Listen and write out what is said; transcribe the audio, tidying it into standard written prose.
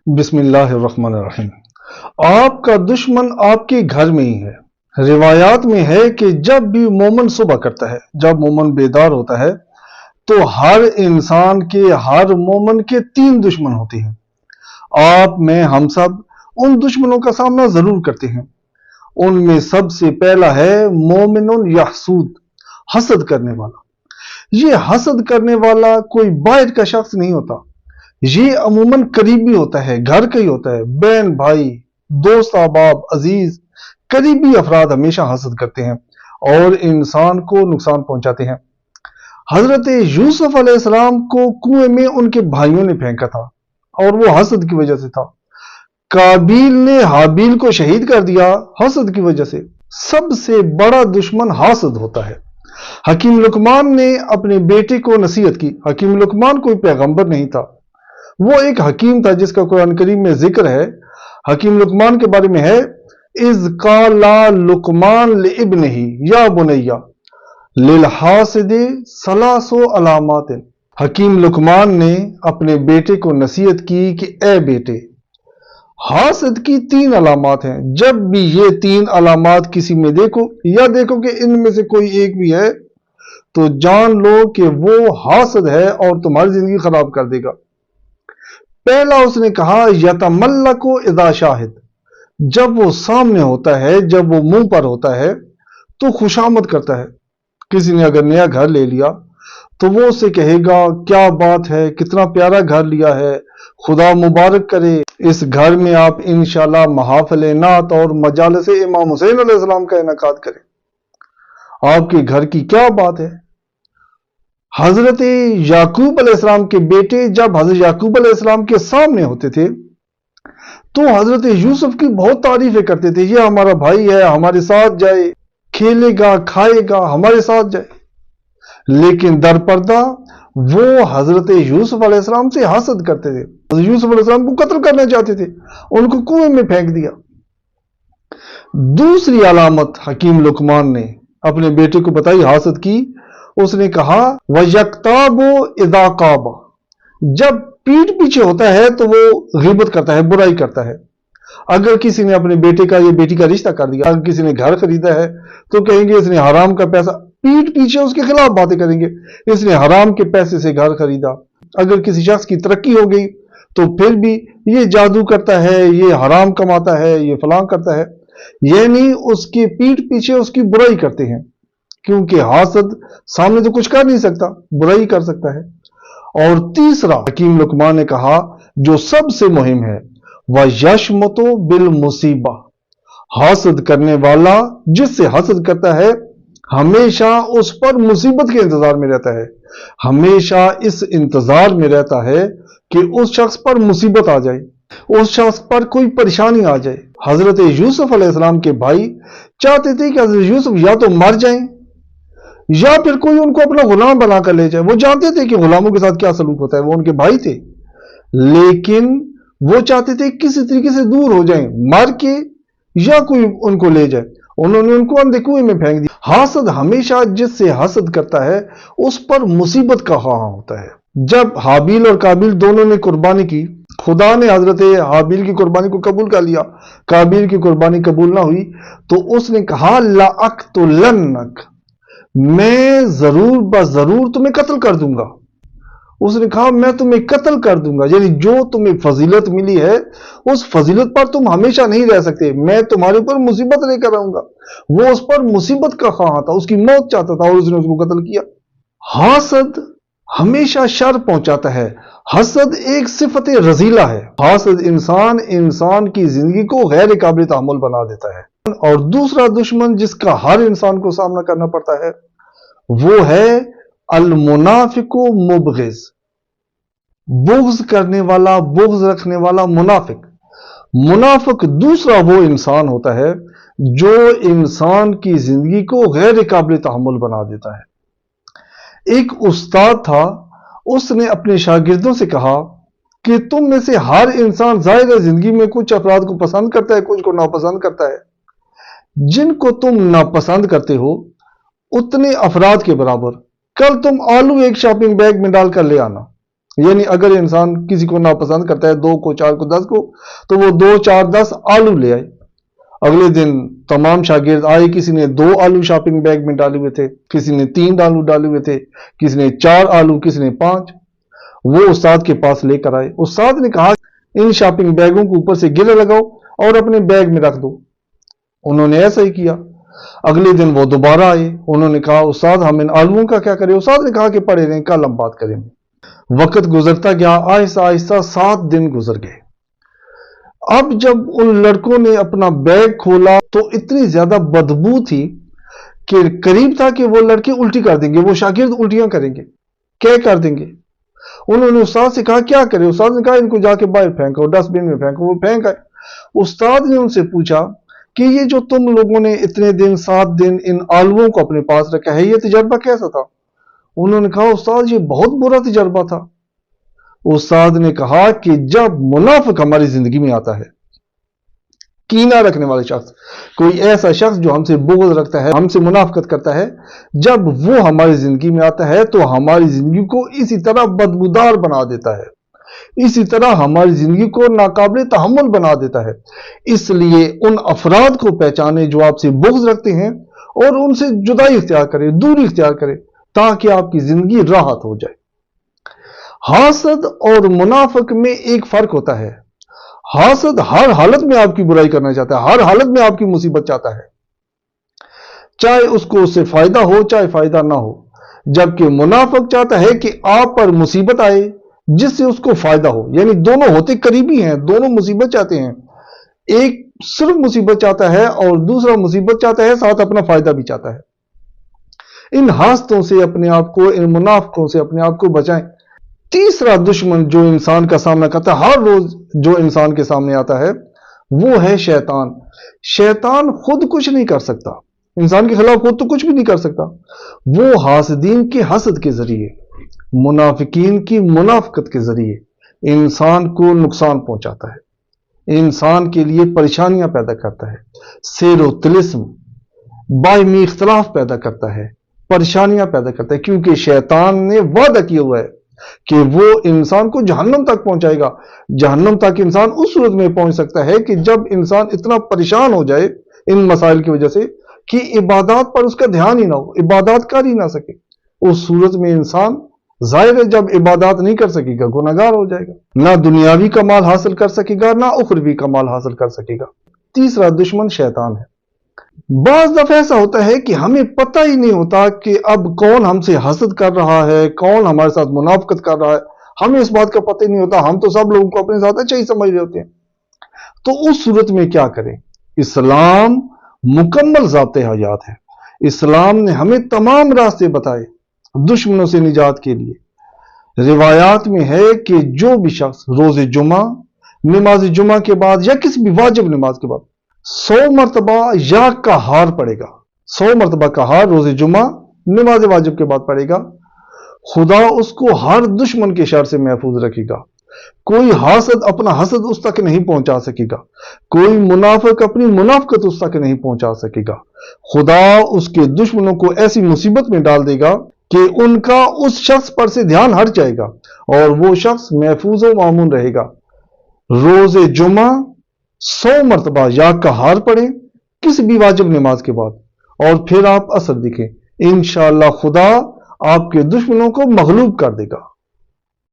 بسم اللہ الرحمن الرحیم۔ آپ کا دشمن آپ کے گھر میں ہی ہے۔ روایات میں ہے کہ جب بھی مومن صبح کرتا ہے، جب مومن بیدار ہوتا ہے تو ہر انسان کے، ہر مومن کے 3 دشمن ہوتے ہیں۔ آپ میں، ہم سب ان دشمنوں کا سامنا ضرور کرتے ہیں۔ ان میں سب سے پہلا ہے مومن یحسود، حسد کرنے والا۔ یہ حسد کرنے والا کوئی باہر کا شخص نہیں ہوتا، یہ عموماً قریبی ہوتا ہے، گھر کا ہی ہوتا ہے۔ بہن بھائی، دوست احباب، عزیز، قریبی افراد ہمیشہ حسد کرتے ہیں اور انسان کو نقصان پہنچاتے ہیں۔ حضرت یوسف علیہ السلام کو کنویں میں ان کے بھائیوں نے پھینکا تھا اور وہ حسد کی وجہ سے تھا۔ قابیل نے حابیل کو شہید کر دیا حسد کی وجہ سے۔ سب سے بڑا دشمن حاسد ہوتا ہے۔ حکیم لقمان نے اپنے بیٹے کو نصیحت کی۔ حکیم لقمان کوئی پیغمبر نہیں تھا، وہ ایک حکیم تھا جس کا قرآن کریم میں ذکر ہے۔ حکیم لقمان کے بارے میں ہے، اذ قال لقمان لابنہ یا بنی للحاسد ثلاث علامات۔ حکیم لقمان نے اپنے بیٹے کو نصیحت کی کہ اے بیٹے، حاسد کی 3 علامات ہیں، جب بھی یہ 3 علامات کسی میں دیکھو یا دیکھو کہ ان میں سے کوئی ایک بھی ہے تو جان لو کہ وہ حاسد ہے اور تمہاری زندگی خراب کر دے گا۔ پہلا اس نے کہا یتملک اذا شاہد، جب وہ سامنے ہوتا ہے، جب وہ منہ پر ہوتا ہے تو خوشامد کرتا ہے۔ کسی نے اگر نیا گھر لے لیا تو وہ اسے کہے گا کیا بات ہے، کتنا پیارا گھر لیا ہے، خدا مبارک کرے، اس گھر میں آپ انشاءاللہ محافل نعت اور مجالس امام حسین علیہ السلام کا انعقاد کریں، آپ کے گھر کی کیا بات ہے۔ حضرت یعقوب علیہ السلام کے بیٹے جب حضرت یعقوب علیہ السلام کے سامنے ہوتے تھے تو حضرت یوسف کی بہت تعریفیں کرتے تھے، یہ ہمارا بھائی ہے، ہمارے ساتھ جائے، کھیلے گا، کھائے گا، ہمارے ساتھ جائے۔ لیکن در پردہ وہ حضرت یوسف علیہ السلام سے حسد کرتے تھے، حضرت یوسف علیہ السلام کو قتل کرنا چاہتے تھے، ان کو کنویں میں پھینک دیا۔ دوسری علامت حکیم لقمان نے اپنے بیٹے کو بتائی حسد کی، اس نے کہا وَيَكْتَابُ إِذَا قَابَ، جب پیٹھ پیچھے ہوتا ہے تو وہ غیبت کرتا ہے، برائی کرتا ہے۔ اگر کسی نے اپنے بیٹے کا یا بیٹی کا رشتہ کر دیا، اگر کسی نے گھر خریدا ہے تو کہیں گے اس نے حرام کا پیسہ، پیٹھ پیچھے اس کے خلاف باتیں کریں گے، اس نے حرام کے پیسے سے گھر خریدا۔ اگر کسی شخص کی ترقی ہو گئی تو پھر بھی یہ جادو کرتا ہے، یہ حرام کماتا ہے، یہ فلاں کرتا ہے، یعنی اس کے پیٹھ پیچھے اس کی برائی کرتے ہیں، کیونکہ حاسد سامنے تو کچھ کر نہیں سکتا، برائی کر سکتا ہے۔ اور تیسرا حکیم لقمان نے کہا جو سب سے مہم ہے، وَيَشْمَتُ بِالْمُصِیبَہ، حاسد کرنے والا جس سے حسد کرتا ہے ہمیشہ اس پر مصیبت کے انتظار میں رہتا ہے، ہمیشہ اس انتظار میں رہتا ہے کہ اس شخص پر مصیبت آ جائے، اس شخص پر کوئی پریشانی آ جائے۔ حضرت یوسف علیہ السلام کے بھائی چاہتے تھے کہ حضرت یوسف یا تو مر جائیں یا پھر کوئی ان کو اپنا غلام بنا کر لے جائے۔ وہ جانتے تھے کہ غلاموں کے ساتھ کیا سلوک ہوتا ہے، وہ ان کے بھائی تھے، لیکن وہ چاہتے تھے کسی طریقے سے دور ہو جائیں، مر کے یا کوئی ان کو لے جائے۔ انہوں نے ان کو اندھے کنویں میں پھینک دیا۔ حاسد ہمیشہ جس سے حسد کرتا ہے اس پر مصیبت کا خواہاں ہوتا ہے۔ جب حابیل اور قابیل دونوں نے قربانی کی، خدا نے حضرت حابیل کی قربانی کو قبول کر لیا، قابیل کی قربانی قبول نہ ہوئی تو اس نے کہا لَأَقْتُلَنَّكَ، میں ضرور بضرور تمہیں قتل کر دوں گا۔ اس نے کہا میں تمہیں قتل کر دوں گا، یعنی جو تمہیں فضیلت ملی ہے اس فضیلت پر تم ہمیشہ نہیں رہ سکتے، میں تمہارے اوپر مصیبت لے کر آؤں گا۔ وہ اس پر مصیبت کا خواہاں تھا، اس کی موت چاہتا تھا اور اس نے اس کو قتل کیا۔ حاسد ہمیشہ شر پہنچاتا ہے، حسد ایک صفت رذیلہ ہے۔ حاسد انسان کی زندگی کو غیر قابل تحمل بنا دیتا ہے۔ اور دوسرا دشمن جس کا ہر انسان کو سامنا کرنا پڑتا ہے وہ ہے المنافق مبغض، بغض کرنے والا، بغض رکھنے والا منافق۔ منافق دوسرا وہ انسان ہوتا ہے جو انسان کی زندگی کو غیر قابل تحمل بنا دیتا ہے۔ ایک استاد تھا، اس نے اپنے شاگردوں سے کہا کہ تم میں سے ہر انسان ظاہر ہے زندگی میں کچھ افراد کو پسند کرتا ہے، کچھ کو ناپسند کرتا ہے۔ جن کو تم ناپسند کرتے ہو اتنے افراد کے برابر کل تم آلو ایک شاپنگ بیگ میں ڈال کر لے آنا، یعنی اگر انسان کسی کو ناپسند کرتا ہے 2 کو 4 کو 10 کو تو وہ 2 4 10 آلو لے آئے. اگلے دن تمام شاگرد آئے, کسی نے 2 آلو شاپنگ بیگ میں ڈالے ہوئے تھے, کسی نے 3 آلو ڈالے ہوئے تھے, کسی نے 4 آلو, کسی نے 5. وہ استاد کے پاس لے کر آئے. استاد نے کہا ان شاپنگ بیگوں کو اوپر سے گلے لگاؤ اور اپنے بیگ میں رکھ دو. انہوں نے ایسا ہی کیا. اگلے دن وہ دوبارہ آئے. انہوں نے کہا استاد ہم ان آلوؤں کا کیا کریں؟ استاد نے کہا کہ پڑے رہیں, کل ہم بات کریں گے. وقت گزرتا گیا, آہستہ آہستہ 7 دن گزر گئے. اب جب ان لڑکوں نے اپنا بیگ کھولا تو اتنی زیادہ بدبو تھی کہ قریب تھا کہ وہ لڑکے الٹی کر دیں گے, وہ شاگرد الٹیاں کریں گے, کیا کر دیں گے. انہوں نے استاد سے کہا کیا کرے؟ استاد نے کہا ان کو جا کے باہر پھینکو, ڈسٹ بن میں پھینکو. وہ پھینک آئے. استاد نے ان سے پوچھا کہ یہ جو تم لوگوں نے اتنے دن 7 دن ان آلووں کو اپنے پاس رکھا ہے, یہ تجربہ کیسا تھا؟ انہوں نے کہا استاد یہ بہت برا تجربہ تھا. استاد نے کہا کہ جب منافق ہماری زندگی میں آتا ہے, کینہ رکھنے والے شخص, کوئی ایسا شخص جو ہم سے بغض رکھتا ہے, ہم سے منافقت کرتا ہے, جب وہ ہماری زندگی میں آتا ہے تو ہماری زندگی کو اسی طرح بدبودار بنا دیتا ہے, اسی طرح ہماری زندگی کو ناقابل تحمل بنا دیتا ہے. اس لیے ان افراد کو پہچانے جو آپ سے بغض رکھتے ہیں اور ان سے جدائی اختیار کرے, دوری اختیار کرے, تاکہ آپ کی زندگی راحت ہو جائے. حاسد اور منافق میں ایک فرق ہوتا ہے. حاسد ہر حالت میں آپ کی برائی کرنا چاہتا ہے, ہر حالت میں آپ کی مصیبت چاہتا ہے, چاہے اس کو اس سے فائدہ ہو چاہے فائدہ نہ ہو. جبکہ منافق چاہتا ہے کہ آپ پر مصیبت آئے جس سے اس کو فائدہ ہو. یعنی دونوں ہوتے قریبی ہیں, دونوں مصیبت چاہتے ہیں. ایک صرف مصیبت چاہتا ہے اور دوسرا مصیبت چاہتا ہے, ساتھ اپنا فائدہ بھی چاہتا ہے. ان حاسدوں سے اپنے آپ کو, ان منافقوں سے اپنے آپ کو بچائیں. تیسرا دشمن جو انسان کا سامنا کرتا ہے ہر روز, جو انسان کے سامنے آتا ہے, وہ ہے شیطان. شیطان خود کچھ نہیں کر سکتا, انسان کے خلاف خود تو کچھ بھی نہیں کر سکتا. وہ حاسدین کے حسد کے ذریعے, منافقین کی منافقت کے ذریعے انسان کو نقصان پہنچاتا ہے, انسان کے لیے پریشانیاں پیدا کرتا ہے, سیر و طلسم, باہمی اختلاف پیدا کرتا ہے, پریشانیاں پیدا کرتا ہے. کیونکہ شیطان نے وعدہ کیا ہوا ہے کہ وہ انسان کو جہنم تک پہنچائے گا. جہنم تک انسان اس صورت میں پہنچ سکتا ہے کہ جب انسان اتنا پریشان ہو جائے ان مسائل کی وجہ سے کہ عبادات پر اس کا دھیان ہی نہ ہو, عبادات کر ہی نہ سکے. اس صورت میں انسان ظاہر ہے جب عبادات نہیں کر سکے گا گناہگار ہو جائے گا, نہ دنیاوی کمال حاصل کر سکے گا نہ اخروی کمال حاصل کر سکے گا. تیسرا دشمن شیطان ہے. بعض دفعہ ایسا ہوتا ہے کہ ہمیں پتہ ہی نہیں ہوتا کہ اب کون ہم سے حسد کر رہا ہے, کون ہمارے ساتھ منافقت کر رہا ہے. ہمیں اس بات کا پتہ ہی نہیں ہوتا, ہم تو سب لوگوں کو اپنے ساتھ اچھا ہی سمجھ رہے ہوتے ہیں. تو اس صورت میں کیا کریں؟ اسلام مکمل ضابطۂ حیات ہے. اسلام نے ہمیں تمام راستے بتائے دشمنوں سے نجات کے لیے. روایات میں ہے کہ جو بھی شخص روز جمعہ, نماز جمعہ کے بعد یا کسی بھی واجب نماز کے بعد 100 مرتبہ یا کا ہار پڑے گا, 100 مرتبہ کا ہار روز جمعہ نماز واجب کے بعد پڑے گا, خدا اس کو ہر دشمن کے شر سے محفوظ رکھے گا. کوئی حاسد اپنا حسد اس تک نہیں پہنچا سکے گا, کوئی منافق اپنی منافقت اس تک نہیں پہنچا سکے گا. خدا اس کے دشمنوں کو ایسی مصیبت میں ڈال دے گا کہ ان کا اس شخص پر سے دھیان ہٹ جائے گا اور وہ شخص محفوظ و مامون رہے گا. روز جمعہ 100 مرتبہ یا کا ہار پڑھیں کسی بھی واجب نماز کے بعد, اور پھر آپ اثر دکھیں. انشاءاللہ خدا آپ کے دشمنوں کو مغلوب کر دے گا.